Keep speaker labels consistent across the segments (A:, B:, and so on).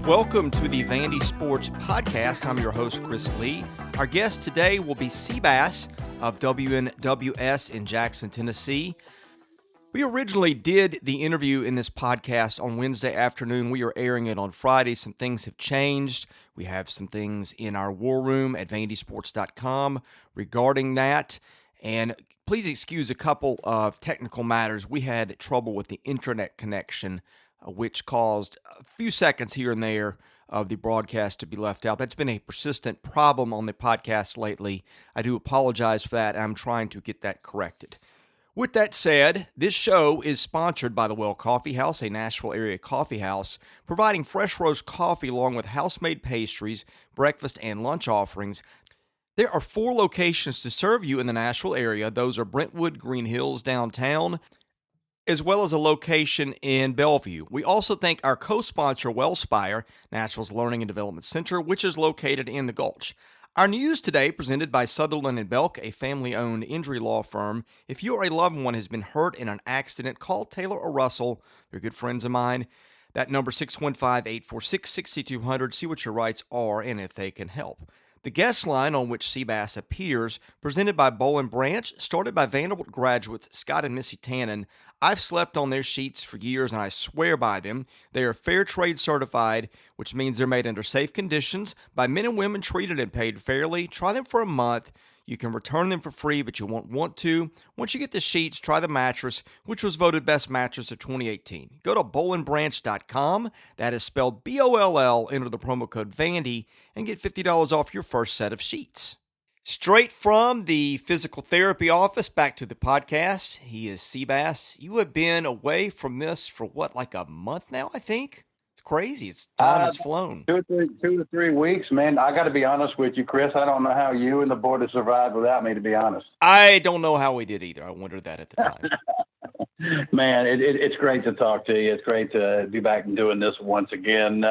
A: Welcome to the Vandy Sports Podcast. I'm your host, Chris Lee. Our guest today will be Seabass of WNWS in Jackson, Tennessee. We originally did the interview in this podcast on Wednesday afternoon. We are airing it on Friday. Some things have changed. We have some things in our war room at vandysports.com regarding that. And please excuse a couple of technical matters. We had trouble with the internet connection, which caused a few seconds here and there of the broadcast to be left out. That's been a persistent problem on the podcast lately. I do apologize for that. I'm trying to get that corrected. With that said, this show is sponsored by the Well Coffee House, a Nashville area coffee house, providing fresh roast coffee along with house-made pastries, breakfast, and lunch offerings. There are 4 locations to serve you in the Nashville area. Those are Brentwood, Green Hills, downtown, as well as a location in Bellevue. We also thank our co-sponsor, Wellspire, Nashville's Learning and Development Center, which is located in the Gulch. Our news today presented by Sutherland & Belk, a family-owned injury law firm. If you or a loved one has been hurt in an accident, call Taylor or Russell. They're good friends of mine. That number 615-846-6200. See what your rights are and if they can help. The guest line on which Seabass appears, presented by Boll & Branch, started by Vanderbilt graduates Scott and Missy Tannen. I've slept on their sheets for years, and I swear by them. They are fair trade certified, which means they're made under safe conditions by men and women treated and paid fairly. Try them for a month. You can return them for free, but you won't want to. Once you get the sheets, try the mattress, which was voted best mattress of 2018. Go to bollandbranch.com. That is spelled B-O-L-L. Enter the promo code Vandy and get $50 off your first set of sheets. Straight from the physical therapy office back to the podcast, he is Seabass. You have been away from this for what, like a month now, I think? It's crazy. Time has flown.
B: 2 to 3 weeks, man. I got to be honest with you, Chris. I don't know how you and the board have survived without me, to be honest.
A: I don't know how we did either. I wondered that at the time.
B: Man, it's great to talk to you. It's great to be back and doing this once again.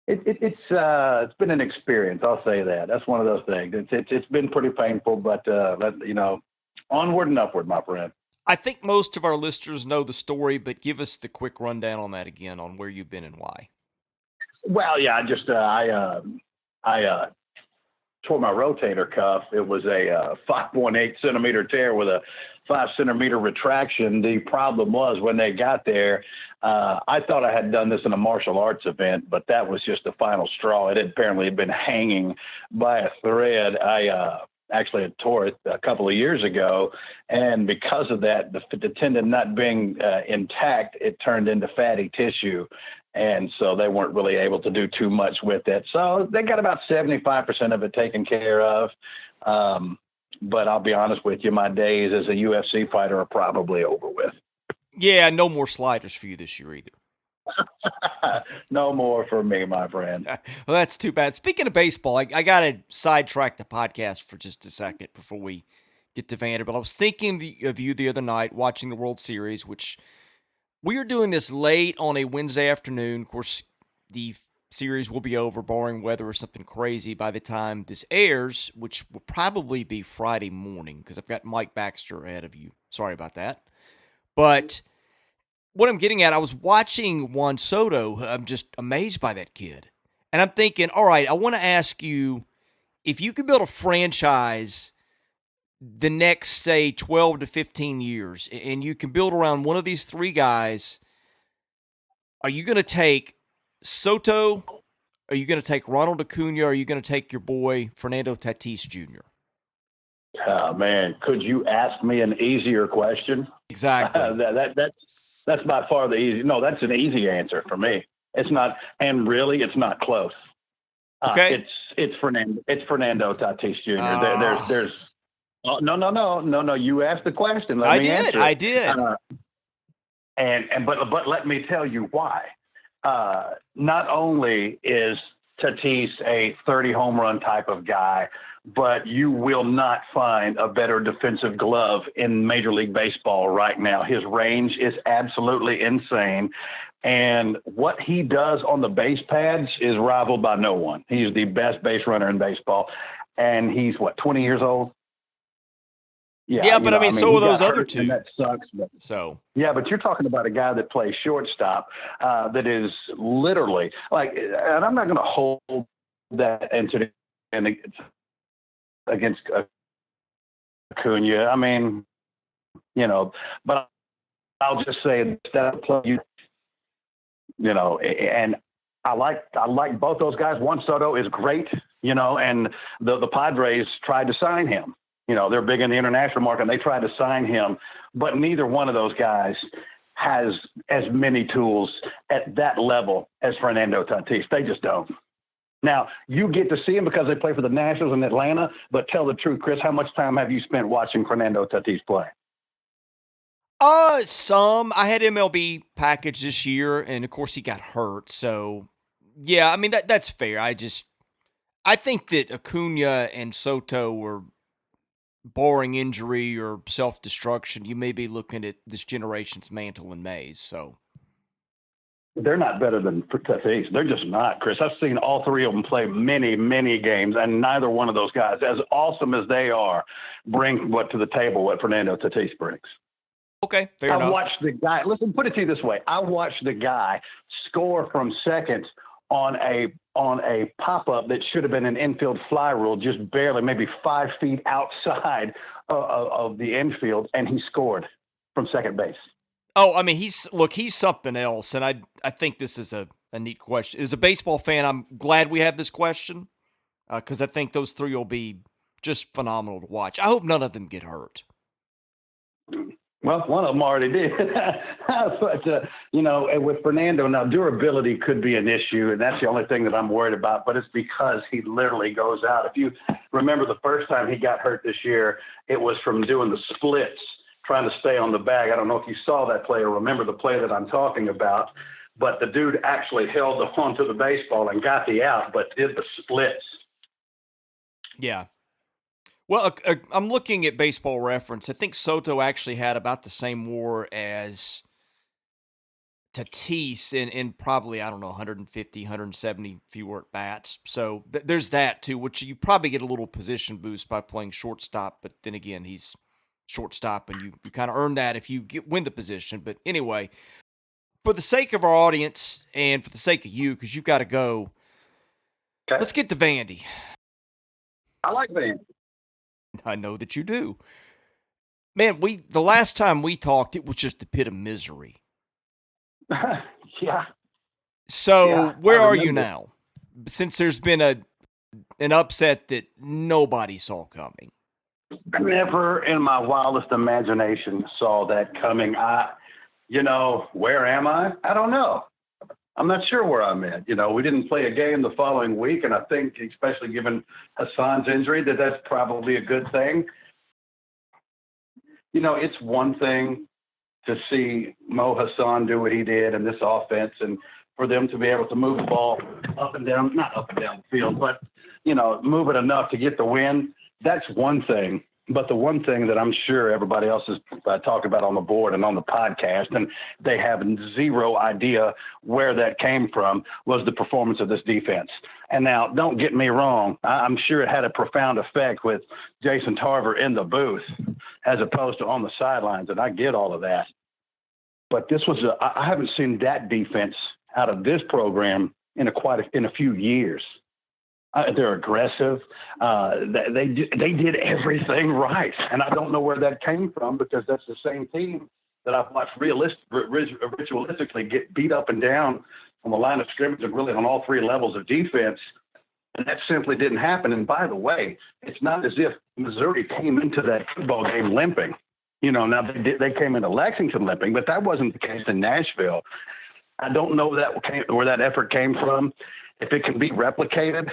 B: It's been an experience. I'll say that. That's one of those things. It's been pretty painful, but onward and upward, my friend.
A: I think most of our listeners know the story, but give us the quick rundown on that again, on where you've been and why.
B: Well, yeah, I tore my rotator cuff. It was a 5.8 centimeter tear with a 5 centimeter retraction. The problem was when they got there, I thought I had done this in a martial arts event, but that was just the final straw. It had apparently been hanging by a thread. I actually had tore it a couple of years ago, and because of that, the tendon not being intact, it turned into fatty tissue, and so they weren't really able to do too much with it. So they got about 75% of it taken care of. But I'll be honest with you, my days as a UFC fighter are probably over with.
A: Yeah, no more sliders for you this year either.
B: No more for me, my friend.
A: Well, that's too bad. Speaking of baseball, I got to sidetrack the podcast for just a second before we get to Vanderbilt. I was thinking of you the other night watching the World Series, which we are doing this late on a Wednesday afternoon. Of course, the series will be over, barring weather or something crazy, by the time this airs, which will probably be Friday morning because I've got Mike Baxter ahead of you. Sorry about that. But what I'm getting at, I was watching Juan Soto. I'm just amazed by that kid. And I'm thinking, all right, I want to ask you, if you could build a franchise the next, say, 12 to 15 years, and you can build around one of these 3 guys, are you going to take Soto? Are you going to take Ronald Acuna? Or are you going to take your boy Fernando Tatis Jr.?
B: Oh, man, could you ask me an easier question?
A: Exactly.
B: That's by far the easy. No, that's an easy answer for me. It's not, and really, it's not close.
A: Okay.
B: It's Fernando Tatis Jr. There's no. You asked the question. Let me answer it.
A: I did.
B: But let me tell you why. Not only is Tatis a 30 home run type of guy, but you will not find a better defensive glove in Major League Baseball right now. His range is absolutely insane. And what he does on the base pads is rivaled by no one. He's the best base runner in baseball. And he's, 20 years old? Yeah,
A: Yeah, but I mean, so
B: he
A: are those
B: got
A: other
B: hurt, and
A: two.
B: that sucks. But
A: So,
B: yeah, but you're talking about a guy that plays shortstop, that is literally like, and I'm not going to hold that incident against Acuna. I mean, but I'll just say that play, and I like both those guys. Juan Soto is great, and the Padres tried to sign him. They're big in the international market, and they tried to sign him, but neither one of those guys has as many tools at that level as Fernando Tatis. They just don't. Now, you get to see him because they play for the Nationals in Atlanta, but tell the truth, Chris, how much time have you spent watching Fernando Tatis play?
A: some I had MLB package this year, and of course he got hurt. So, yeah, I mean that's fair. I think that Acuna and Soto were barring injury or self destruction. You may be looking at this generation's Mantle and Mays. So,
B: They're not better than Tatis. They're just not, Chris. I've seen all three of them play many, many games, and neither one of those guys, as awesome as they are, bring what to the table what Fernando Tatis brings.
A: okay, fair
B: I
A: enough.
B: watched the guy. Listen, put it to you this way: I watched the guy score from second on a pop up that should have been an infield fly rule, just barely, maybe 5 feet outside of the infield, and he scored from second base.
A: Oh, I mean, he's something else, and I think this is a neat question. As a baseball fan, I'm glad we have this question because I think those three will be just phenomenal to watch. I hope none of them get hurt.
B: Well, one of them already did. But, with Fernando, now durability could be an issue, and that's the only thing that I'm worried about, but it's because he literally goes out. If you remember the first time he got hurt this year, it was from doing the splits, trying to stay on the bag. I don't know if you saw that play or remember the play that I'm talking about, but the dude actually held on to the baseball and got the out, but did the splits.
A: Yeah. Well, I'm looking at Baseball Reference. I think Soto actually had about the same WAR as Tatis in probably, I don't know, 150, 170 fewer at bats. So there's that too, which you probably get a little position boost by playing shortstop. But then again, he's shortstop, and you kind of earn that if you win the position. But anyway, for the sake of our audience and for the sake of you, because you've got to go,
B: Okay.
A: let's get to Vandy.
B: I like Vandy.
A: I know that you do. Man, the last time we talked, it was just a pit of misery.
B: Yeah.
A: So where
B: I
A: are you
B: remember.
A: now? Since there's been an upset that nobody saw coming.
B: I never in my wildest imagination saw that coming. Where am I? I don't know. I'm not sure where I'm at. We didn't play a game the following week, and I think, especially given Hassan's injury, that's probably a good thing. It's one thing to see Mo Hassan do what he did in this offense, and for them to be able to move the ball up and down, not up and down the field, but, move it enough to get the win. That's one thing. But the one thing that I'm sure everybody else is talking about on the board and on the podcast, and they have zero idea where that came from, was the performance of this defense. And now, don't get me wrong, I'm sure it had a profound effect with Jason Tarver in the booth as opposed to on the sidelines, and I get all of that. But I haven't seen that defense out of this program in a few years. They're aggressive. They did everything right, and I don't know where that came from because that's the same team that I've watched ritualistically get beat up and down on the line of scrimmage and really on all three levels of defense, and that simply didn't happen. And by the way, it's not as if Missouri came into that football game limping. Now they came into Lexington limping, but that wasn't the case in Nashville. I don't know where that effort came from. If it can be replicated,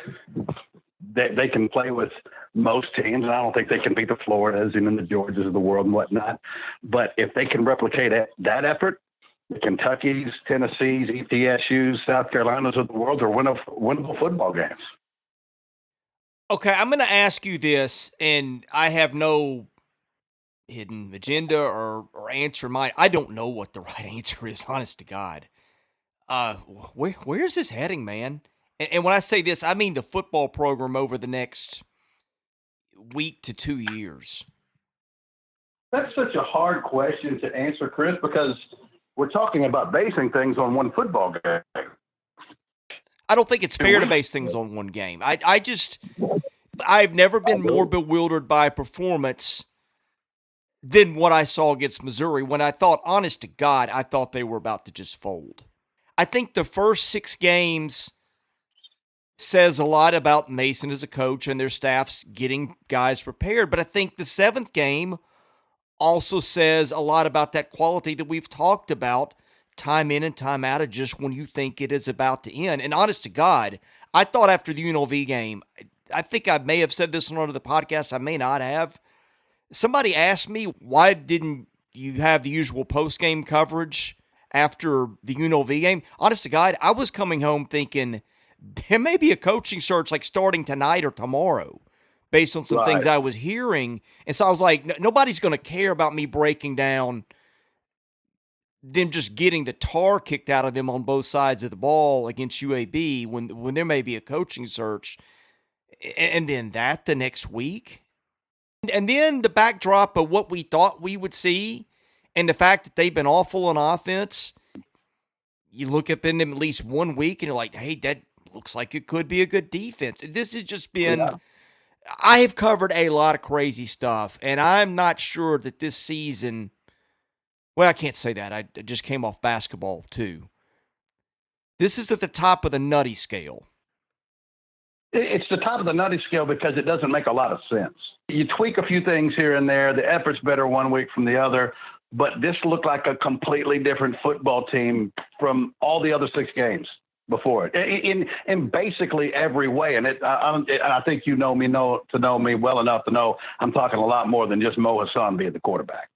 B: they can play with most teams. And I don't think they can beat the Floridas and the Georgias of the world and whatnot. But if they can replicate that effort, the Kentuckys, Tennessees, ETSUs, South Carolinas of the world are winnable football games.
A: Okay, I'm going to ask you this, and I have no hidden agenda or answer in mind. I don't know what the right answer is, honest to God. Where's this heading, man? And when I say this, I mean the football program over the next week to 2 years.
B: That's such a hard question to answer, Chris, because we're talking about basing things on one football game.
A: I don't think it's fair to base things on one game. I've never been more bewildered by performance than what I saw against Missouri when I thought, honest to God, I thought they were about to just fold. I think the first 6 games says a lot about Mason as a coach and their staff's getting guys prepared, but I think the 7th game also says a lot about that quality that we've talked about time in and time out of just when you think it is about to end. And honest to God, I thought after the UNLV game, I think I may have said this on one of the podcasts, I may not have. Somebody asked me, why didn't you have the usual post-game coverage after the UNLV game? Honest to God, I was coming home thinking there may be a coaching search like starting tonight or tomorrow based on some things I was hearing. And so I was like, nobody's going to care about me breaking down them just getting the tar kicked out of them on both sides of the ball against UAB when there may be a coaching search. And then that the next week. And then the backdrop of what we thought we would see and the fact that they've been awful on offense, you look up in them at least 1 week and you're like, hey, that looks like it could be a good defense. This has just been I have covered a lot of crazy stuff, and I'm not sure that this season – well, I can't say that. I just came off basketball too. This is at the top of the nutty scale.
B: It's the top of the nutty scale because it doesn't make a lot of sense. You tweak a few things here and there. The effort's better one week from the other, but this looked like a completely different football team from all the other 6 games before it in basically every way. And I think you know me well enough to know I'm talking a lot more than just Mo Hassan being the quarterback.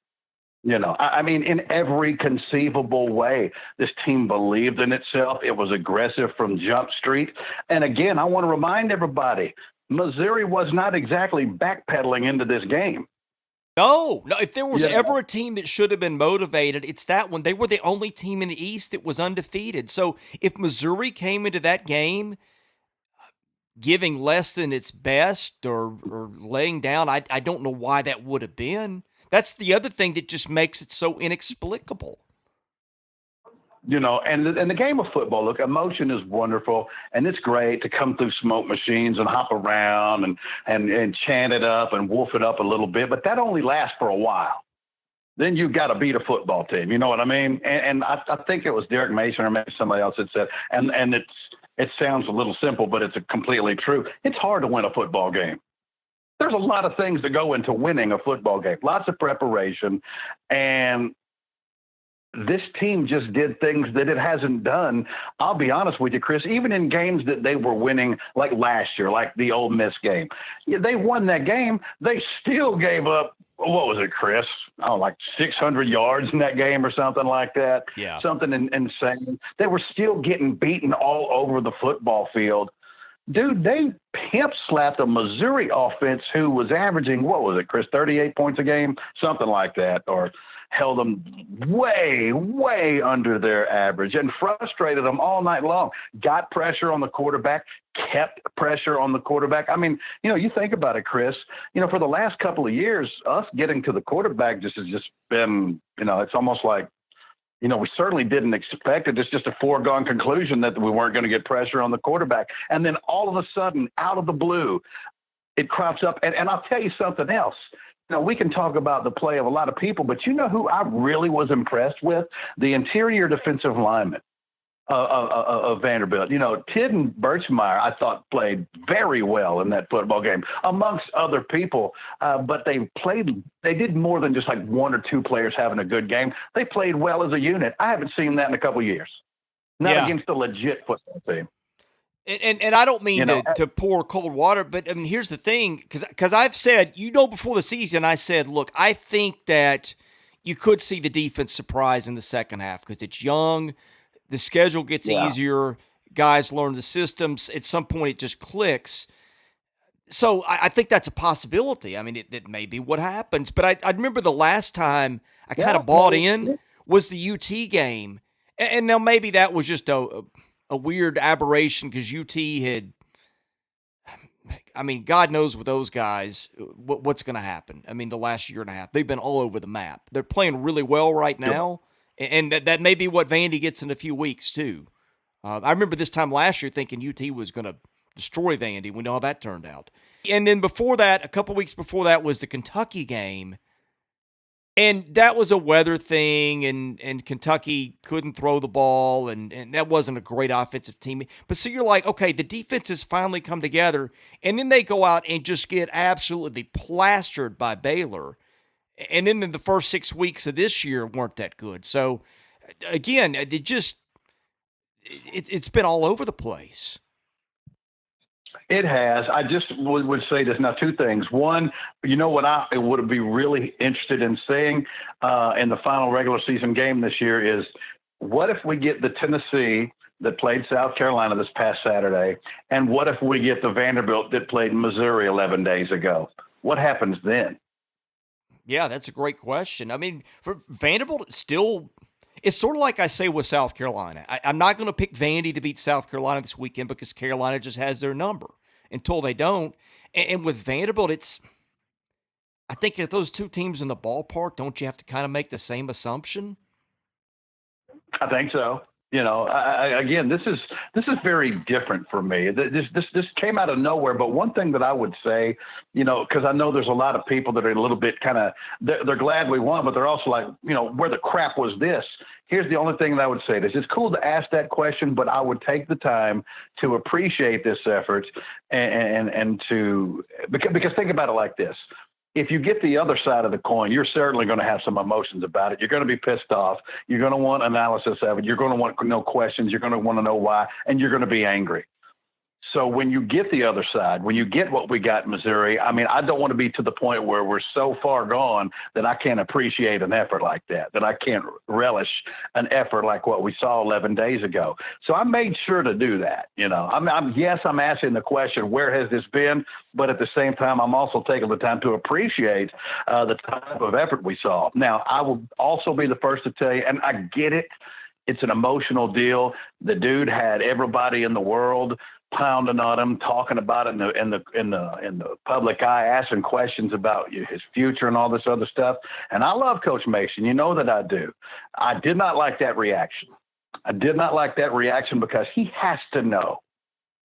B: You know, I mean, in every conceivable way, this team believed in itself. It was aggressive from Jump Street. And again, I want to remind everybody, Missouri was not exactly backpedaling into this game.
A: No. If there was ever a team that should have been motivated, it's that one. They were the only team in the East that was undefeated. So if Missouri came into that game giving less than its best or laying down, I don't know why that would have been. That's the other thing that just makes it so inexplicable.
B: You know, and the game of football, look, emotion is wonderful, and it's great to come through smoke machines and hop around and chant it up and wolf it up a little bit, but that only lasts for a while. Then you've got to beat a football team. You know what I mean? And I think it was Derek Mason or maybe somebody else that said, and it sounds a little simple, but it's completely true. It's hard to win a football game. There's a lot of things that go into winning a football game, lots of preparation, and this team just did things that it hasn't done. I'll be honest with you, Chris, even in games that they were winning, like last year, like the Ole Miss game, they won that game. They still gave up, what was it, Chris? Like 600 yards in that game or something like that.
A: Yeah.
B: Something insane. They were still getting beaten all over the football field. Dude, they pimp-slapped a Missouri offense who was averaging, what was it, Chris, 38 points a game? Something like that, or held them way, way under their average and frustrated them all night long. Got pressure on the quarterback, kept pressure on the quarterback. I mean, you know, you think about it, Chris, you know, for the last couple of years, us getting to the quarterback has just been, you know, it's almost like, you know, we certainly didn't expect it. It's just a foregone conclusion that we weren't going to get pressure on the quarterback. And then all of a sudden, out of the blue, it crops up. And I'll tell you something else. You know, we can talk about the play of a lot of people, but you know who I really was impressed with? The interior defensive lineman of Vanderbilt. You know, Tidden Birchmeyer, I thought, played very well in that football game, amongst other people. But they did more than just like one or two players having a good game. They played well as a unit. I haven't seen that in a couple of years. Not against a legit football team.
A: And I don't mean to pour cold water, but I mean, here's the thing, because I've said, you know, before the season, I said, look, I think that you could see the defense surprise in the second half because it's young. The schedule gets easier. Guys learn the systems. At some point, it just clicks. So I think that's a possibility. I mean, it may be what happens. But I remember the last time I kind of bought in was the UT game. And now maybe that was just a weird aberration because UT had I mean, God knows with those guys what's going to happen. I mean, the last year and a half, they've been all over the map. They're playing really well right now, and that may be what Vandy gets in a few weeks too. I remember this time last year thinking UT was going to destroy Vandy. We know how that turned out. And then before that, a couple weeks before that was the Kentucky game. And that was a weather thing, and Kentucky couldn't throw the ball, and that wasn't a great offensive team. But so you're like, okay, the defense has finally come together, and then they go out and just get absolutely plastered by Baylor. And then the first 6 weeks of this year weren't that good. So, again, it's been all over the place.
B: It has. I just would say this now. Two things. One, you know what I would be really interested in seeing in the final regular season game this year is what if we get the Tennessee that played South Carolina this past Saturday, and what if we get the Vanderbilt that played Missouri 11 days ago? What happens then?
A: Yeah, that's a great question. I mean, for Vanderbilt, it's sort of like I say with South Carolina. I'm not going to pick Vandy to beat South Carolina this weekend because Carolina just has their number until they don't. And with Vanderbilt, I think if those two teams in the ballpark, don't you have to kind of make the same assumption?
B: I think so. You know, again, this is very different for me. This came out of nowhere. But one thing that I would say, you know, because I know there's a lot of people that are a little bit kind of they're glad we won, but they're also like, you know, where the crap was this? Here's the only thing that I would say: is it's cool to ask that question, but I would take the time to appreciate this effort and to because think about it like this. If you get the other side of the coin, you're certainly going to have some emotions about it. You're going to be pissed off. You're going to want analysis of it. You're going to want no questions. You're going to want to know why, and you're going to be angry. So when you get the other side, when you get what we got in Missouri, I mean, I don't want to be to the point where we're so far gone that I can't appreciate an effort like that I can't relish an effort like what we saw 11 days ago. So I made sure to do that. You know, I'm asking the question, where has this been? But at the same time, I'm also taking the time to appreciate the type of effort we saw. Now, I will also be the first to tell you, and I get it. It's an emotional deal. The dude had everybody in the world pounding on him, talking about it in the public eye, asking questions about his future and all this other stuff. And I love Coach Mason. You know that I do. I did not like that reaction. I did not like that reaction because he has to know.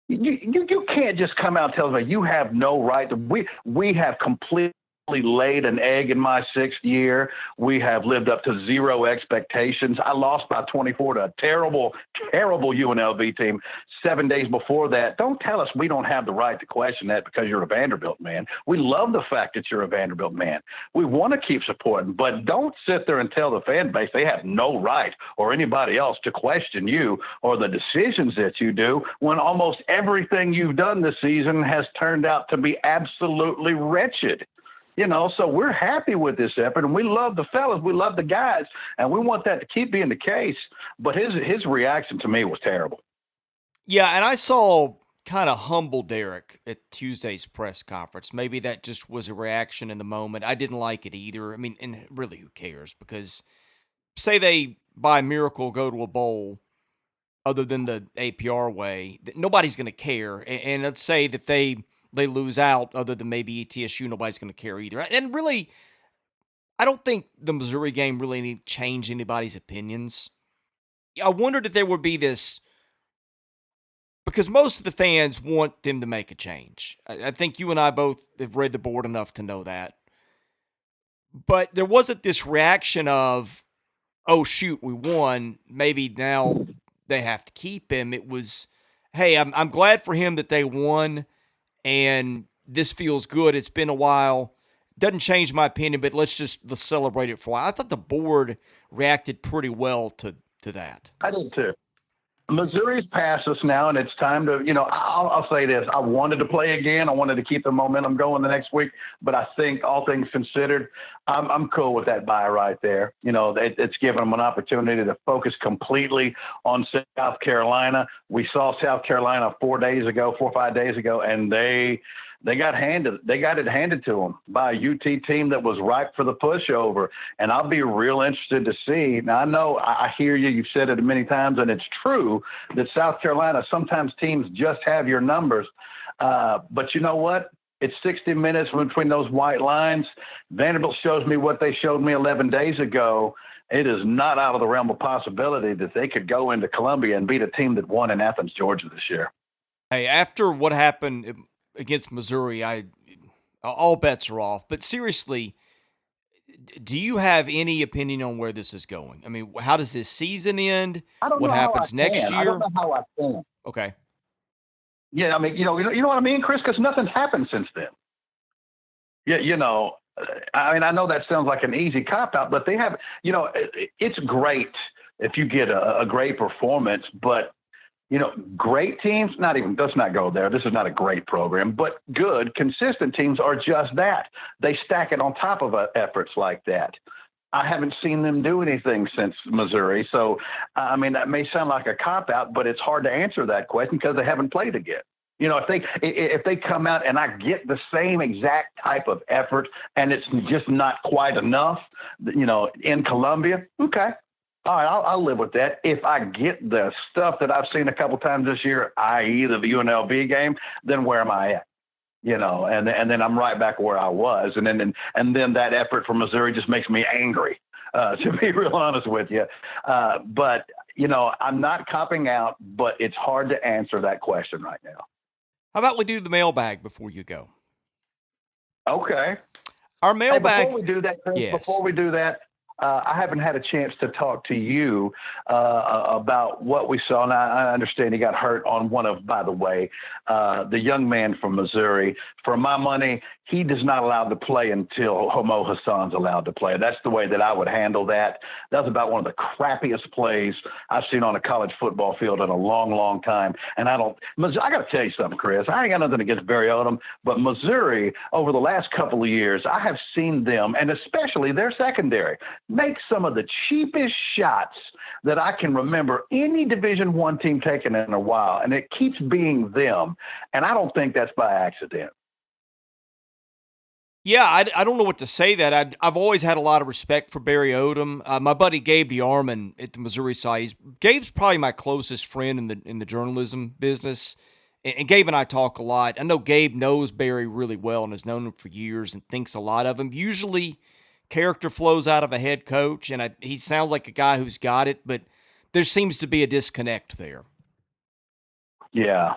B: You can't just come out and tell me you have no right to. We have completely laid an egg in my 6th year. We have lived up to zero expectations. I lost by 24 to a terrible, terrible UNLV team 7 days before that. Don't tell us we don't have the right to question that because you're a Vanderbilt man. We love the fact that you're a Vanderbilt man. We want to keep supporting, but don't sit there and tell the fan base they have no right or anybody else to question you or the decisions that you do when almost everything you've done this season has turned out to be absolutely wretched. You know, so we're happy with this effort, and we love the fellas, we love the guys, and we want that to keep being the case. But his reaction to me was terrible.
A: Yeah, and I saw kind of humble Derek at Tuesday's press conference. Maybe that just was a reaction in the moment. I didn't like it either. I mean, and really, who cares? Because say they, by miracle, go to a bowl other than the APR way, nobody's going to care. And let's say that they lose out other than maybe ETSU, nobody's going to care either. And really, I don't think the Missouri game really changed anybody's opinions. I wondered if there would be this, because most of the fans want them to make a change. I think you and I both have read the board enough to know that. But there wasn't this reaction of, oh, shoot, we won. Maybe now they have to keep him. It was, hey, I'm glad for him that they won. And this feels good. It's been a while. Doesn't change my opinion, but let's celebrate it for a while. I thought the board reacted pretty well to that.
B: I did too. Missouri's past us now, and it's time to, you know, I'll say this. I wanted to play again. I wanted to keep the momentum going the next week, but I think all things considered, I'm cool with that bye right there. You know, it's given them an opportunity to focus completely on South Carolina. We saw South Carolina 4 or 5 days ago, and they got it handed to them by a UT team that was ripe for the pushover. And I'll be real interested to see. Now, I know I hear you. You've said it many times, and it's true that South Carolina, sometimes teams just have your numbers. But you know what? It's 60 minutes between those white lines. Vanderbilt shows me what they showed me 11 days ago. It is not out of the realm of possibility that they could go into Columbia and beat a team that won in Athens, Georgia this year.
A: Hey, after what happened against Missouri, all bets are off. But seriously, do you have any opinion on where this is going? I mean, how does this season end?
B: I don't
A: What
B: know how I
A: happens next
B: can.
A: year?
B: I don't know how I can.
A: Okay.
B: Yeah, I mean, you know what I mean, Chris? Because nothing's happened since then. Yeah, I mean, I know that sounds like an easy cop out, but they have, it's great if you get a great performance, but great teams, let's not go there. This is not a great program, but good, consistent teams are just that. They stack it on top of efforts like that. I haven't seen them do anything since Missouri. So, I mean, that may sound like a cop out, but it's hard to answer that question because they haven't played again. If they come out and I get the same exact type of effort and it's just not quite enough, in Columbia, okay. All right, I'll live with that. If I get the stuff that I've seen a couple times this year, i.e. the UNLV game, then where am I at? And then I'm right back where I was. And then that effort from Missouri just makes me angry, to be real honest with you. But I'm not copping out, but it's hard to answer that question right now.
A: How about we do the mailbag before you go?
B: Okay.
A: Our mailbag.
B: Before we do that, Chris,
A: yes.
B: I haven't had a chance to talk to you about what we saw. And I understand he got hurt on one of, by the way, the young man from Missouri. For my money, he is not allowed to play until Mo Hassan's allowed to play. That's the way that I would handle that. That was about one of the crappiest plays I've seen on a college football field in a long, long time. And I got to tell you something, Chris. I ain't got nothing against Barry Odom, but Missouri, over the last couple of years, I have seen them, and especially their secondary, make some of the cheapest shots that I can remember any Division I team taking in a while, and it keeps being them. And I don't think that's by accident.
A: Yeah, I don't know what to say that. I've always had a lot of respect for Barry Odom. My buddy Gabe DeArmond at the Missouri side, Gabe's probably my closest friend in the journalism business. And Gabe and I talk a lot. I know Gabe knows Barry really well and has known him for years and thinks a lot of him. Usually character flows out of a head coach, and he sounds like a guy who's got it, but there seems to be a disconnect there.
B: Yeah.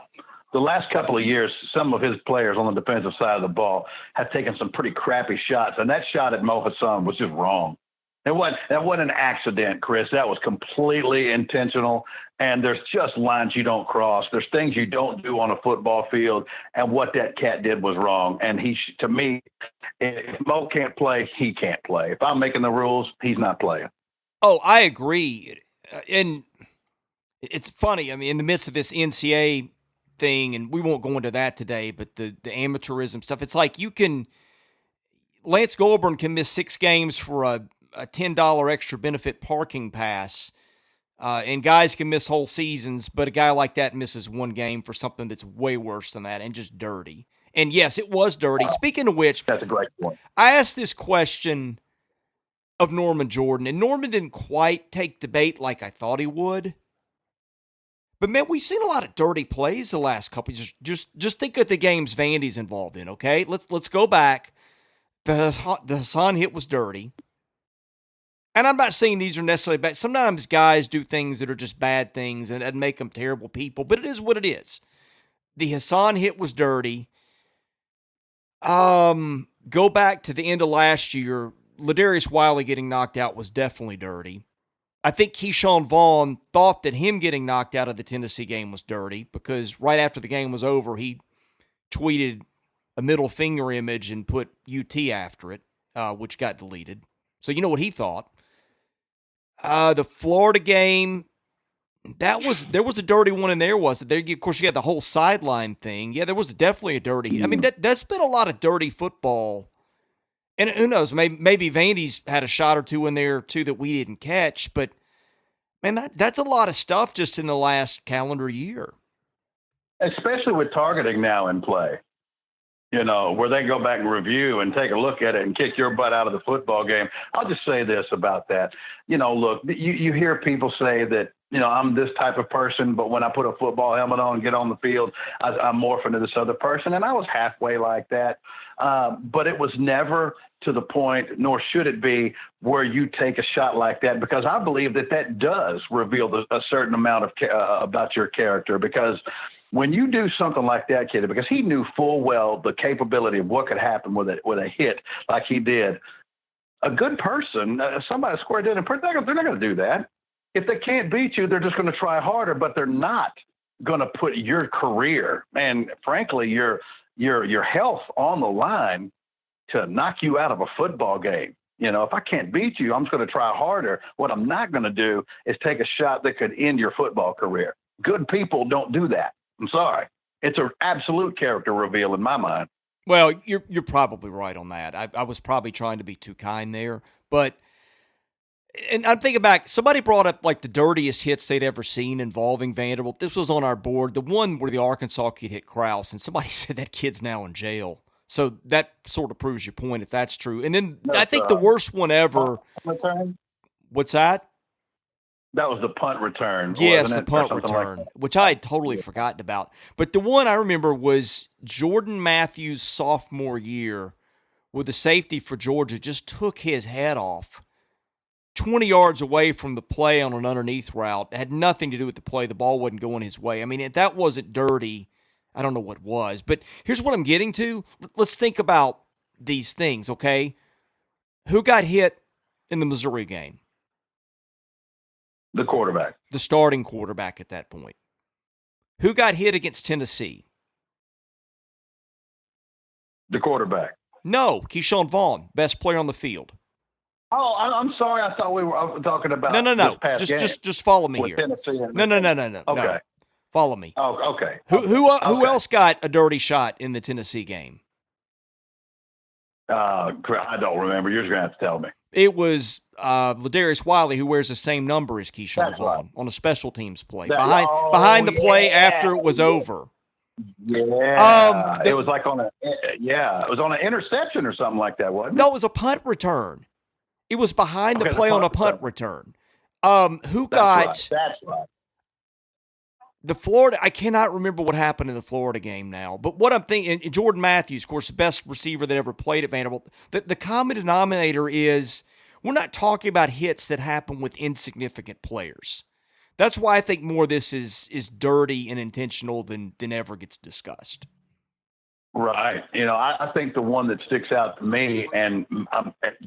B: The last couple of years, some of his players on the defensive side of the ball have taken some pretty crappy shots, and that shot at Mo Hassan was just wrong. That wasn't an accident, Chris. That was completely intentional, and there's just lines you don't cross. There's things you don't do on a football field, and what that cat did was wrong. And to me, if Mo can't play, he can't play. If I'm making the rules, he's not playing.
A: Oh, I agree. And it's funny. I mean, in the midst of this NCAA thing, and we won't go into that today, but the amateurism stuff, it's like Lance Goulburn can miss 6 games for a $10 extra benefit parking pass, and guys can miss whole seasons, but a guy like that misses 1 game for something that's way worse than that and just dirty. And yes, it was dirty. Speaking of which,
B: that's a great point.
A: I asked this question of Norman Jordan, and Norman didn't quite take the bait like I thought he would. But, man, we've seen a lot of dirty plays the last couple of years. Just think of the games Vandy's involved in, okay? Let's go back. The Hassan hit was dirty. And I'm not saying these are necessarily bad. Sometimes guys do things that are just bad things and make them terrible people, but it is what it is. The Hassan hit was dirty. Go back to the end of last year. Ladarius Wiley getting knocked out was definitely dirty. I think Keyshawn Vaughn thought that him getting knocked out of the Tennessee game was dirty because right after the game was over, he tweeted a middle finger image and put UT after it, which got deleted. So you know what he thought. The Florida game, there was a dirty one in there, wasn't there? Of course, you had the whole sideline thing. Yeah, there was definitely a dirty. I mean, that's been a lot of dirty football. And who knows, maybe Vandy's had a shot or two in there, too, that we didn't catch. But, man, that's a lot of stuff just in the last calendar year.
B: Especially with targeting now in play, where they go back and review and take a look at it and kick your butt out of the football game. I'll just say this about that. Look, you hear people say that, I'm this type of person, but when I put a football helmet on and get on the field, I'm morphing into this other person. And I was halfway like that. But it was never to the point, nor should it be, where you take a shot like that, because I believe that does reveal a certain amount of about your character. Because when you do something like that, kid, because he knew full well the capability of what could happen with a hit like he did. A good person, somebody squared in, and they're not going to do that. If they can't beat you, they're just going to try harder, but they're not going to put your career and, frankly, your health on the line to knock you out of a football game. If I can't beat you, I'm just going to try harder. What I'm not going to do is take a shot that could end your football career. Good people don't do that. I'm sorry. It's an absolute character reveal in my mind.
A: Well, you're probably right on that. I was probably trying to be too kind there, but. And I'm thinking back, somebody brought up like the dirtiest hits they'd ever seen involving Vanderbilt. This was on our board, the one where the Arkansas kid hit Krause, and somebody said that kid's now in jail. So that sort of proves your point if that's true. And then I think the worst one ever. What's that?
B: That was the punt return.
A: Yes, the punt return, like which I had totally forgotten about. But the one I remember was Jordan Matthews' sophomore year, where the safety for Georgia just took his head off 20 yards away from the play on an underneath route. It had nothing to do with the play. The ball wasn't going his way. I mean, if that wasn't dirty, I don't know what was. But here's what I'm getting to. Let's think about these things, okay? Who got hit in the Missouri game?
B: The quarterback.
A: The starting quarterback at that point. Who got hit against Tennessee?
B: The quarterback.
A: No, Keyshawn Vaughn, best player on the field.
B: Oh, I'm sorry. I thought we were talking about
A: no. Just follow me here. No.
B: Okay.
A: No. Follow me.
B: Oh, okay.
A: Who else got a dirty shot in the Tennessee game?
B: I don't remember. You're going to have to tell me.
A: It was Ladarius Wiley, who wears the same number as Keyshawn Vaughn on a special teams play. Behind the play after it was over.
B: Yeah. It was like it was on an interception or something like that, wasn't it?
A: No, it was a punt return. It was behind the play on a punt return. Who got?
B: Right. That's right.
A: The Florida, I cannot remember what happened in the Florida game now, but what I'm thinking, Jordan Matthews, of course, the best receiver that ever played at Vanderbilt, the common denominator is we're not talking about hits that happen with insignificant players. That's why I think more of this is dirty and intentional than ever gets discussed.
B: Right. I think the one that sticks out to me, and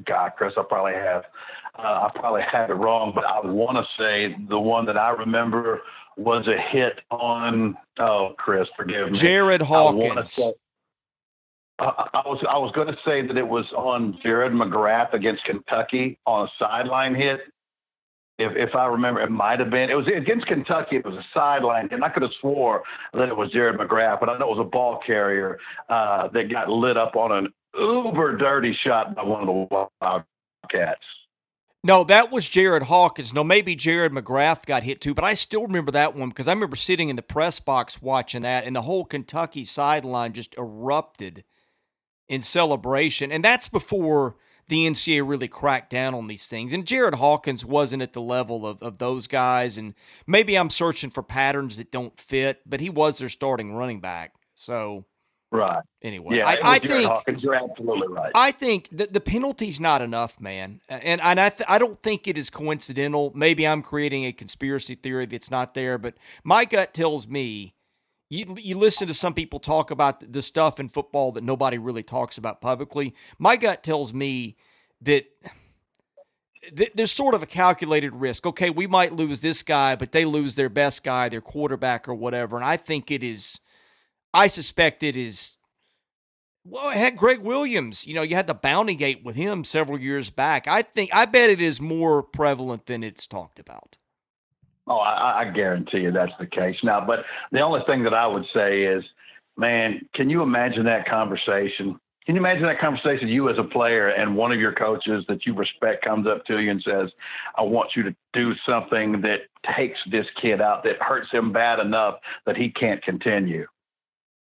B: God, Chris, I probably have it wrong, but I want to say the one that I remember was a hit on. Oh, Chris, forgive me.
A: Jared Hawkins.
B: I was going to say that it was on Jared McGrath against Kentucky on a sideline hit. If I remember, it might have been. It was against Kentucky. It was a sideline, and I could have swore that it was Jared McGrath, but I know it was a ball carrier that got lit up on an uber dirty shot by one of the Wildcats.
A: No, that was Jared Hawkins. No, maybe Jared McGrath got hit too, but I still remember that one because I remember sitting in the press box watching that, and the whole Kentucky sideline just erupted in celebration, and that's before the NCAA really cracked down on these things. And Jared Hawkins wasn't at the level of those guys, and maybe I'm searching for patterns that don't fit, but he was their starting running back. So,
B: right.
A: Anyway,
B: yeah, I think Hawkins, you're absolutely right.
A: I think the penalty's not enough, man. And I don't think it is coincidental. Maybe I'm creating a conspiracy theory that's not there, but my gut tells me you listen to some people talk about the stuff in football that nobody really talks about publicly. My gut tells me that there's sort of a calculated risk. Okay, we might lose this guy, but they lose their best guy, their quarterback or whatever. And I suspect it is, well, heck, Greg Williams, you had the bounty gate with him several years back. I bet it is more prevalent than it's talked about.
B: Oh, I guarantee you that's the case. Now, but the only thing that I would say is, man, can you imagine that conversation? Can you imagine that conversation, you as a player and one of your coaches that you respect comes up to you and says, I want you to do something that takes this kid out, that hurts him bad enough that he can't continue?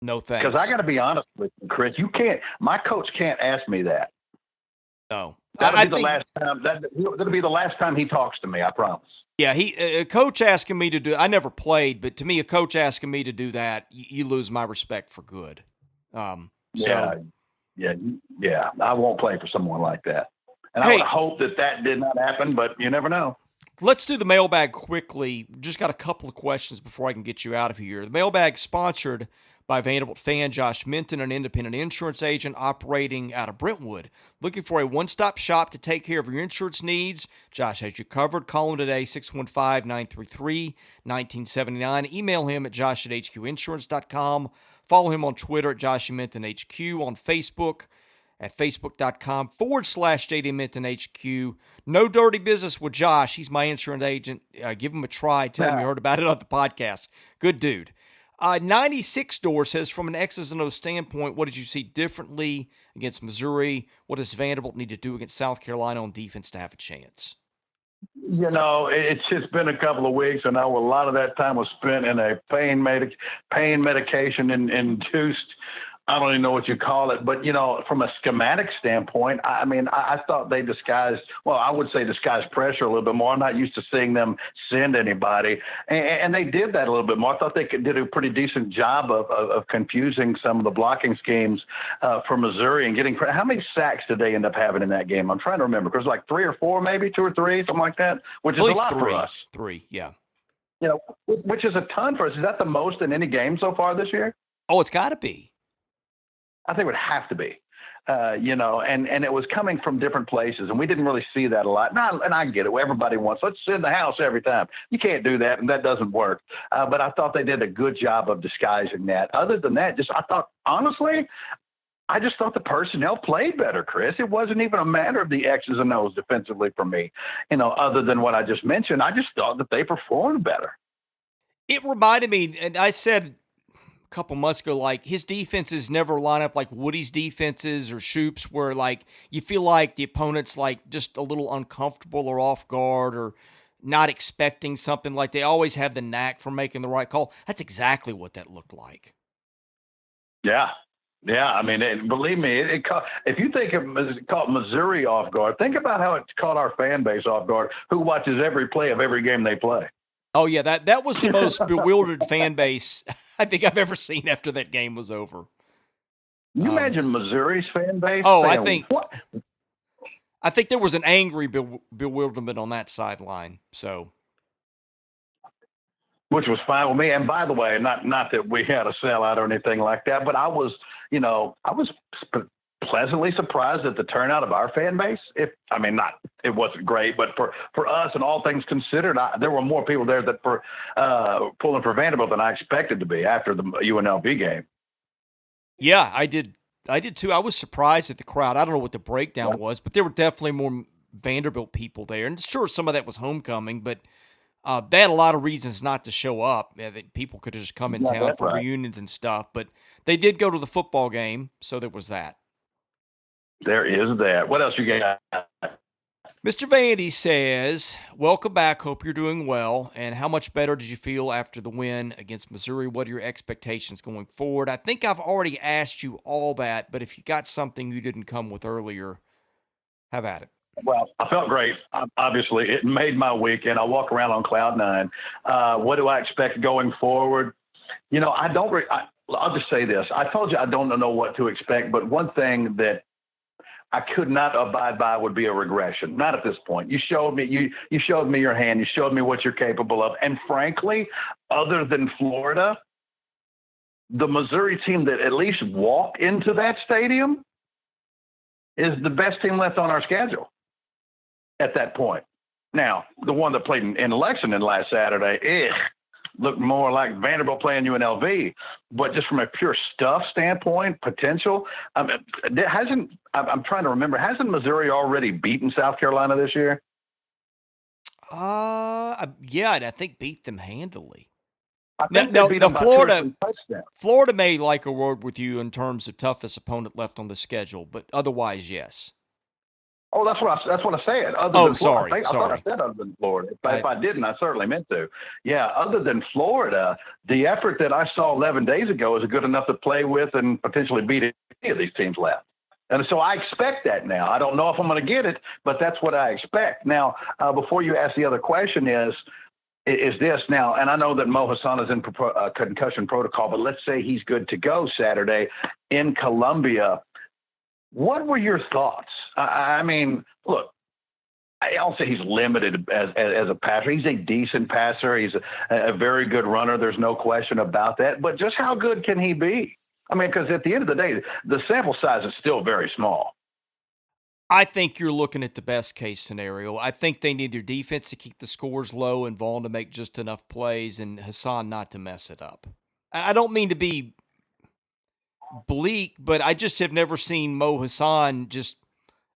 A: No thanks.
B: Because I got to be honest with you, Chris, my coach can't ask me that.
A: No.
B: That'll be the last time he talks to me, I promise.
A: Yeah, a coach asking me to do. I never played, but to me, a coach asking me to do that, you lose my respect for good.
B: Yeah,
A: So
B: yeah, yeah. I won't play for someone like that. And I would
A: hey,
B: hope that did not happen, but you never know.
A: let's do the mailbag quickly. Just got a couple of questions before I can get you out of here. The mailbag sponsored by Vanderbilt fan Josh Minton, an independent insurance agent operating out of Brentwood. Looking for a one-stop shop to take care of your insurance needs? Josh has you covered. Call him today, 615-933-1979. Email him at josh@hqinsurance.com. Follow him on Twitter at Josh Minton HQ, on Facebook at facebook.com/JD Minton HQ. No dirty business with Josh. He's my insurance agent. Give him a try. Tell him you heard about it on the podcast. Good dude. 96 door says, from an X's and O's standpoint, what did you see differently against Missouri? What does Vanderbilt need to do against South Carolina on defense to have a chance?
B: It's just been a couple of weeks, and a lot of that time was spent in a pain medication induced. I don't even know what you call it, but from a schematic standpoint, I thought they disguised pressure a little bit more. I'm not used to seeing them send anybody, and they did that a little bit more. I thought they did a pretty decent job of confusing some of the blocking schemes for Missouri and getting. How many sacks did they end up having in that game? I'm trying to remember. It was like 3 or 4, maybe 2 or 3, something like that, which is a lot for us.
A: 3, yeah.
B: Which is a ton for us. Is that the most in any game so far this year?
A: Oh, it's got to be.
B: I think it would have to be, and it was coming from different places, and we didn't really see that a lot. And I get it. Everybody wants, let's sit in the house every time. You can't do that, and that doesn't work. But I thought they did a good job of disguising that. Other than that, I just thought the personnel played better, Chris. It wasn't even a matter of the X's and O's defensively for me. Other than what I just mentioned, I just thought that they performed better.
A: It reminded me, and I said couple months ago, like his defenses never line up like Woody's defenses or Shoop's, where like you feel like the opponent's like just a little uncomfortable or off guard or not expecting something. Like they always have the knack for making the right call. That's exactly what that looked like.
B: Yeah. Believe me, if you think it caught Missouri off guard, think about how it caught our fan base off guard, who watches every play of every game they play.
A: Oh, yeah, that was the most bewildered fan base I think I've ever seen after that game was over.
B: You imagine Missouri's fan base?
A: Oh, I think there was an angry bewilderment on that sideline. So,
B: which was fine with me. And by the way, not that we had a sellout or anything like that, but I was pleasantly surprised at the turnout of our fan base. It wasn't great, but for us and all things considered, there were more people there that were pulling for Vanderbilt than I expected to be after the UNLV game.
A: Yeah, I did too. I was surprised at the crowd. I don't know what the breakdown was, but there were definitely more Vanderbilt people there. And sure, some of that was homecoming, but they had a lot of reasons not to show up. Yeah, people could have just come in town for reunions and stuff, but they did go to the football game, so there was that.
B: There is that. What else you got?
A: Mr. Vandy says, welcome back. Hope you're doing well. And how much better did you feel after the win against Missouri? What are your expectations going forward? I think I've already asked you all that, but if you got something you didn't come with earlier, have at it.
B: Well, I felt great. Obviously, it made my weekend. I walk around on cloud nine. What do I expect going forward? I'll just say this. I told you I don't know what to expect, but one thing that I could not abide by would be a regression. Not at this point. You showed me you showed me your hand. You showed me what you're capable of. And frankly, other than Florida, the Missouri team that at least walked into that stadium is the best team left on our schedule at that point. Now, the one that played in Lexington last Saturday, looked more like Vanderbilt playing UNLV, but just from a pure stuff standpoint, potential, I'm trying to remember, hasn't Missouri already beaten South Carolina this year?
A: Yeah, I think beat them handily.
B: Now
A: Florida may like a word with you in terms of toughest opponent left on the schedule, but otherwise, yes.
B: Oh, that's what I said.
A: Sorry.
B: I thought I said other than Florida. If I didn't, I certainly meant to. Yeah, other than Florida, the effort that I saw 11 days ago is good enough to play with and potentially beat any of these teams left. And so I expect that now. I don't know if I'm going to get it, but that's what I expect. Now, before you ask the other question is this now, and I know that Mo Hassan is in concussion protocol, but let's say he's good to go Saturday in Columbia. What were your thoughts? I mean, look, I'll say he's limited as a passer. He's a decent passer. He's a very good runner. There's no question about that. But just how good can he be? I mean, because at the end of the day, the sample size is still very small.
A: I think you're looking at the best case scenario. I think they need their defense to keep the scores low and Vaughn to make just enough plays and Hassan not to mess it up. I don't mean to be bleak, but I just have never seen Mo Hassan just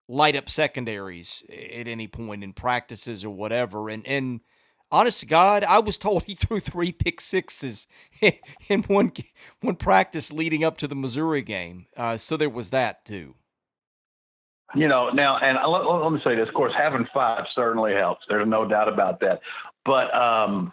A: light up secondaries at any point in practices or whatever. And honest to God, I was told he threw 3 pick sixes in one practice leading up to the Missouri game. So there was that too.
B: Now, and let me say this, of course, having 5 certainly helps. There's no doubt about that. But I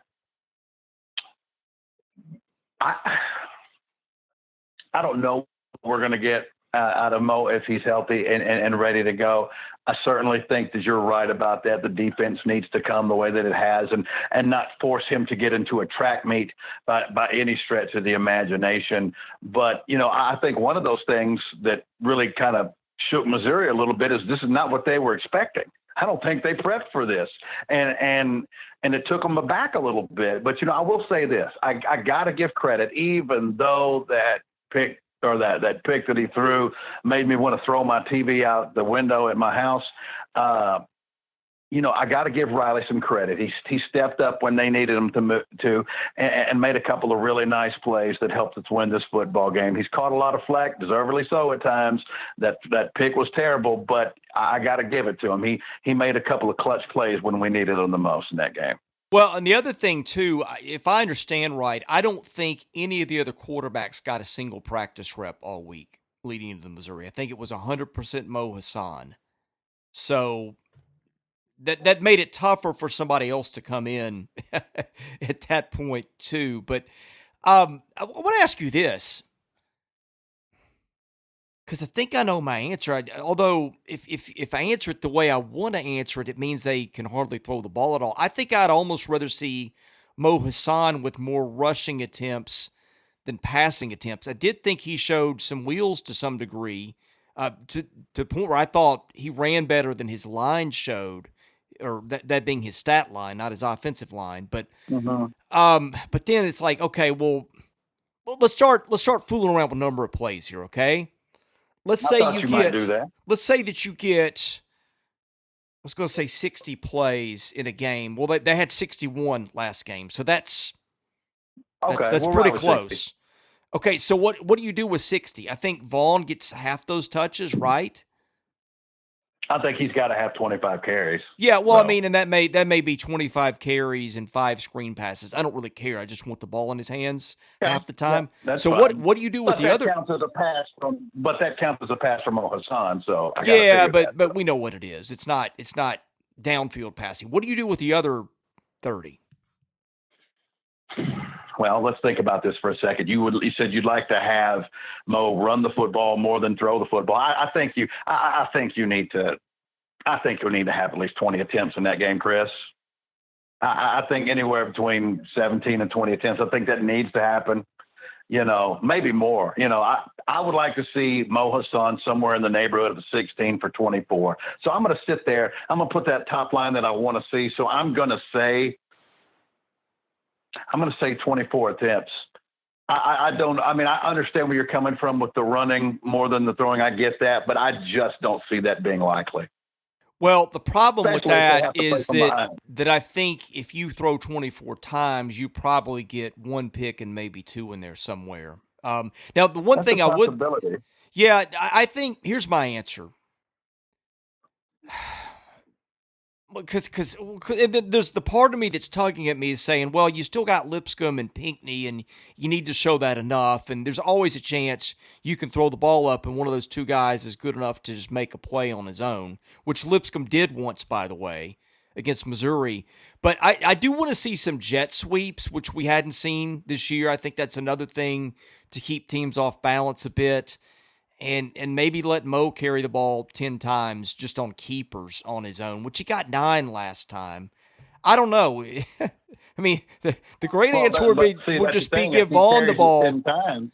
B: don't know what we're going to get out of Mo if he's healthy and ready to go. I certainly think that you're right about that. The defense needs to come the way that it has and not force him to get into a track meet by any stretch of the imagination. But, I think one of those things that really kind of shook Missouri a little bit is this is not what they were expecting. I don't think they prepped for this, and it took them aback a little bit. But I will say this: I got to give credit, even though that pick or that pick that he threw made me want to throw my TV out the window at my house. I got to give Riley some credit. He stepped up when they needed him to and made a couple of really nice plays that helped us win this football game. He's caught a lot of flack, deservedly so at times. That pick was terrible, but I got to give it to him. He made a couple of clutch plays when we needed him the most in that game.
A: Well, and the other thing, too, if I understand right, I don't think any of the other quarterbacks got a single practice rep all week leading into Missouri. I think it was 100% Mo Hassan. So that made it tougher for somebody else to come in at that point, too. But I want to ask you this, because I think I know my answer. Although if I answer it the way I want to answer it, it means they can hardly throw the ball at all. I think I'd almost rather see Mo Hassan with more rushing attempts than passing attempts. I did think he showed some wheels to some degree, to the point where I thought he ran better than his line showed, or that being his stat line, not his offensive line. But but then it's like, okay, well let's start fooling around with number of plays here, okay? Let's say let's say that you get, I was going to say 60 plays in a game. Well, they had 61 last game, so that's pretty close. 60. Okay, so what do you do with 60? I think Vaughn gets half those touches, right?
B: I think he's got to have 25 carries.
A: Yeah, well, I mean, and that may be 25 carries and 5 screen passes. I don't really care. I just want the ball in his hands half the time.
B: Yeah,
A: so
B: fine.
A: What do you do with the other?
B: That counts as a pass from Mo Hassan. So
A: but we know what it is. It's not downfield passing. What do you do with the other 30?
B: Well, let's think about this for a second. You said you'd like to have Mo run the football more than throw the football. I think you need to have at least 20 attempts in that game, Chris. I think anywhere between 17 and 20 attempts. I think that needs to happen. Maybe more. I would like to see Mo Hassan somewhere in the neighborhood of 16 for 24. So I'm going to sit there. I'm going to put that top line that I want to see. So I'm going to say 24 attempts. I understand where you're coming from with the running more than the throwing. I get that, but I just don't see that being likely.
A: Well, the problem with that is that I think if you throw 24 times, you probably get 1 pick and maybe 2 in there somewhere. Now, the one thing I would, I think here's my answer. Because there's the part of me that's tugging at me is saying, well, you still got Lipscomb and Pinckney, and you need to show that enough. And there's always a chance you can throw the ball up, and one of those two guys is good enough to just make a play on his own, which Lipscomb did once, by the way, against Missouri. But I do want to see some jet sweeps, which we hadn't seen this year. I think that's another thing to keep teams off balance a bit. and maybe let Mo carry the ball 10 times just on keepers on his own, which he got 9 last time. I don't know. I mean, the great answer would
B: that's the
A: just be
B: thing. If
A: give
B: he
A: Vaughn the
B: carries it
A: ball.
B: 10 times,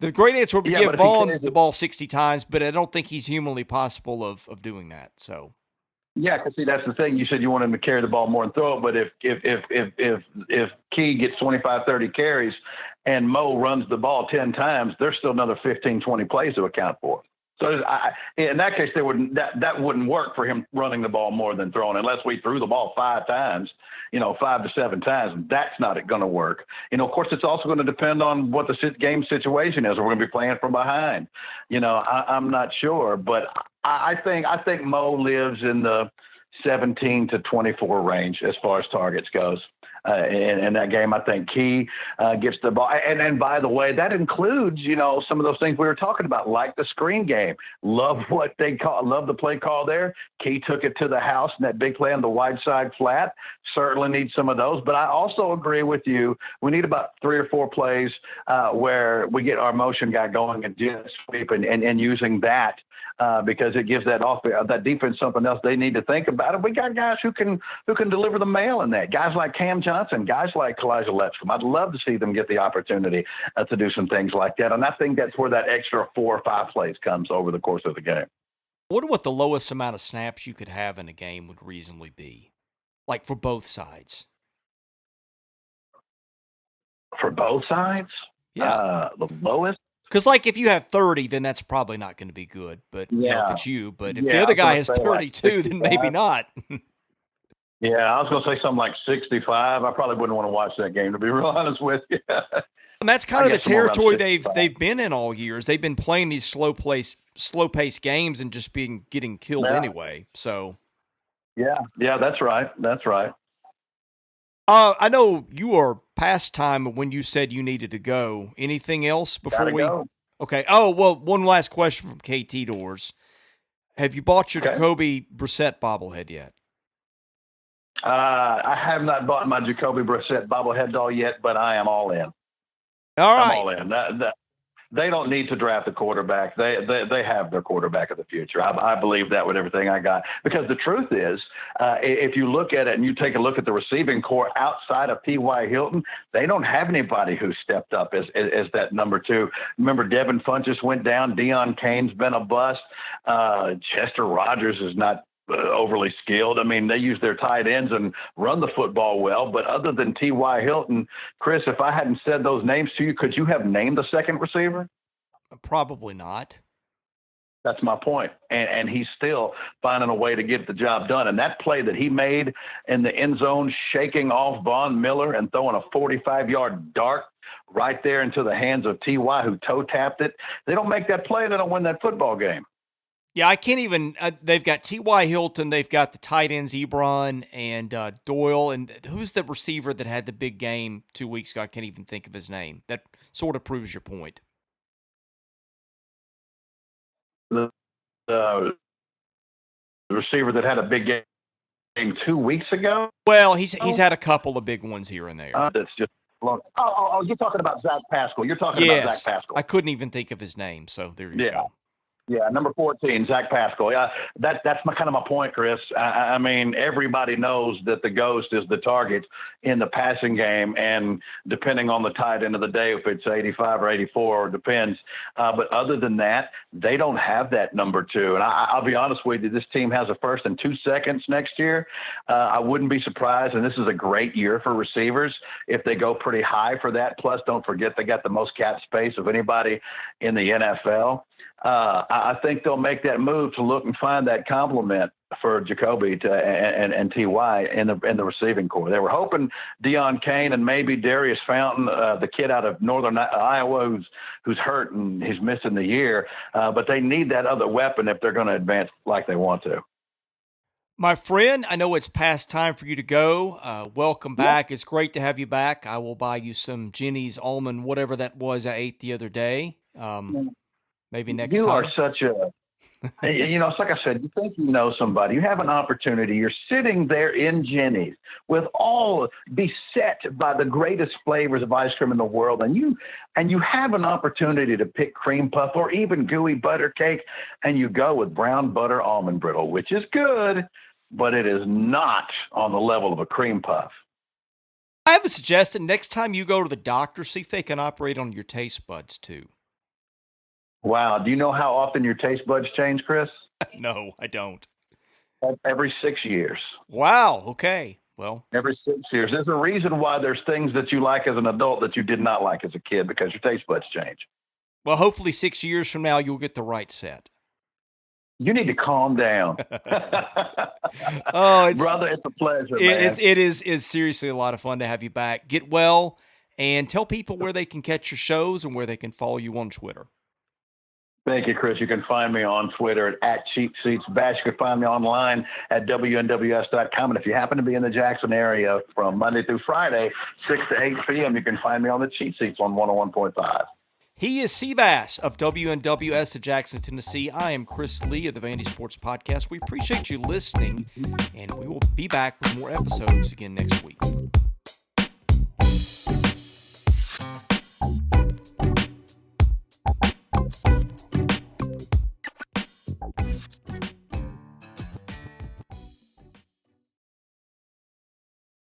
A: The great answer would be
B: yeah,
A: give
B: but if he
A: Vaughn
B: carries
A: the
B: it,
A: ball 60 times, but I don't think he's humanly possible of doing that. So.
B: yeah, because see, that's the thing. You said you want him to carry the ball more and throw it, but if Key gets 25, 30 carries and Mo runs the ball 10 times, there's still another 15, 20 plays to account for. So in that case, that wouldn't work for him running the ball more than throwing, unless we threw the ball 5 times, 5 to 7 times. That's not going to work. Of course, it's also going to depend on what the game situation is. We're going to be playing from behind. I'm not sure, but I think Mo lives in the 17 to 24 range as far as targets goes. In that game, I think Key gets the ball. And by the way, that includes, some of those things we were talking about, like the screen game. Love the play call there. Key took it to the house in that big play on the wide side flat. Certainly need some of those. But I also agree with you. We need about 3 or 4 plays where we get our motion guy going and jet sweep and using that. Because it gives that defense something else they need to think about. And we got guys who can deliver the mail in that. Guys like Cam Johnson, guys like Kalijah Lepscomb. I'd love to see them get the opportunity to do some things like that. And I think that's where that extra 4 or 5 plays comes over the course of the game.
A: I wonder what the lowest amount of snaps you could have in a game would reasonably be, like for both sides.
B: For both sides?
A: Yeah.
B: The lowest?
A: Because, like, if you have 30, then that's probably not going to be good. But, if it's you. But if the other guy has 32, like then maybe not.
B: Yeah, I was going to say something like 65. I probably wouldn't want to watch that game, to be real honest with you.
A: And that's kind of the territory they've been in all years. They've been playing these slow-paced games and just getting killed anyway. So,
B: yeah, that's right. That's right.
A: I know you are past time when you said you needed to go. Anything else before we
B: go?
A: Okay. Oh, well, one last question from KT Doors. Have you bought your Jacoby Brissett bobblehead yet?
B: I have not bought my Jacoby Brissett bobblehead doll yet, but I am all in.
A: All right.
B: I'm all in. They don't need to draft a quarterback. They have their quarterback of the future. I believe that with everything I got. Because the truth is, if you look at it and you take a look at the receiving core outside of T.Y. Hilton, they don't have anybody who stepped up as that number 2. Remember, Devin Funchess went down. Deion Kane's been a bust. Chester Rogers is not overly skilled. I mean, they use their tight ends and run the football well, but other than T.Y. Hilton, Chris, if I hadn't said those names to you, could you have named the second receiver?
A: Probably not.
B: That's my point. And he's still finding a way to get the job done. And that play that he made in the end zone, shaking off Von Miller and throwing a 45-yard dart right there into the hands of T.Y., who toe tapped it. They don't make that play, they don't win that football game.
A: Yeah, I can't even they've got T.Y. Hilton, they've got the tight ends Ebron and Doyle, and who's the receiver that had the big game 2 weeks ago? I can't even think of his name. That sort of proves your point.
B: The receiver that had a big game 2 weeks ago?
A: Well, he's had a couple of big ones here and there.
B: That's just you're talking about Zach Pascal. You're talking about Zach Pascal.
A: I couldn't even think of his name, so there you go.
B: Yeah, number 14, Zach Pascal. Yeah, that's kind of my point, Chris. I mean, everybody knows that the ghost is the target in the passing game, and depending on the tight end of the day, if it's 85 or 84, depends. But other than that, they don't have that number 2. And I'll be honest with you, this team has a first and 2 seconds next year. I wouldn't be surprised, and this is a great year for receivers, if they go pretty high for that. Plus, don't forget, they got the most cap space of anybody in the NFL. I think they'll make that move to look and find that complement for Jacoby and T.Y. in the receiving core. They were hoping Deion Kane and maybe Darius Fountain, the kid out of northern Iowa who's hurt and he's missing the year. But they need that other weapon if they're going to advance like they want to.
A: My friend, I know it's past time for you to go. Welcome back. Yeah. It's great to have you back. I will buy you some Jenny's almond, whatever that was I ate the other day. Maybe next time.
B: You are such a It's like I said, you think you know somebody, you have an opportunity, you're sitting there in Jenny's with beset by the greatest flavors of ice cream in the world, and you have an opportunity to pick cream puff or even gooey butter cake, and you go with brown butter almond brittle, which is good, but it is not on the level of a cream puff.
A: I have a suggestion. Next time you go to the doctor, see if they can operate on your taste buds too.
B: Wow. Do you know how often your taste buds change, Chris?
A: No, I don't.
B: Every 6 years.
A: Wow. Okay. Well,
B: every 6 years. There's a reason why there's things that you like as an adult that you did not like as a kid, because your taste buds change.
A: Well, hopefully 6 years from now, you'll get the right set.
B: You need to calm down.
A: Oh,
B: brother, it's a pleasure, man.
A: It's seriously a lot of fun to have you back. Get well, and tell people where they can catch your shows and where they can follow you on Twitter.
B: Thank you, Chris. You can find me on Twitter at CheapSeatsBash. You can find me online at WNWS.com. And if you happen to be in the Jackson area from Monday through Friday, 6 to 8 p.m., you can find me on the Cheap Seats on 101.5.
A: He is Seabass of WNWS of Jackson, Tennessee. I am Chris Lee of the Vandy Sports Podcast. We appreciate you listening, and we will be back with more episodes again next week.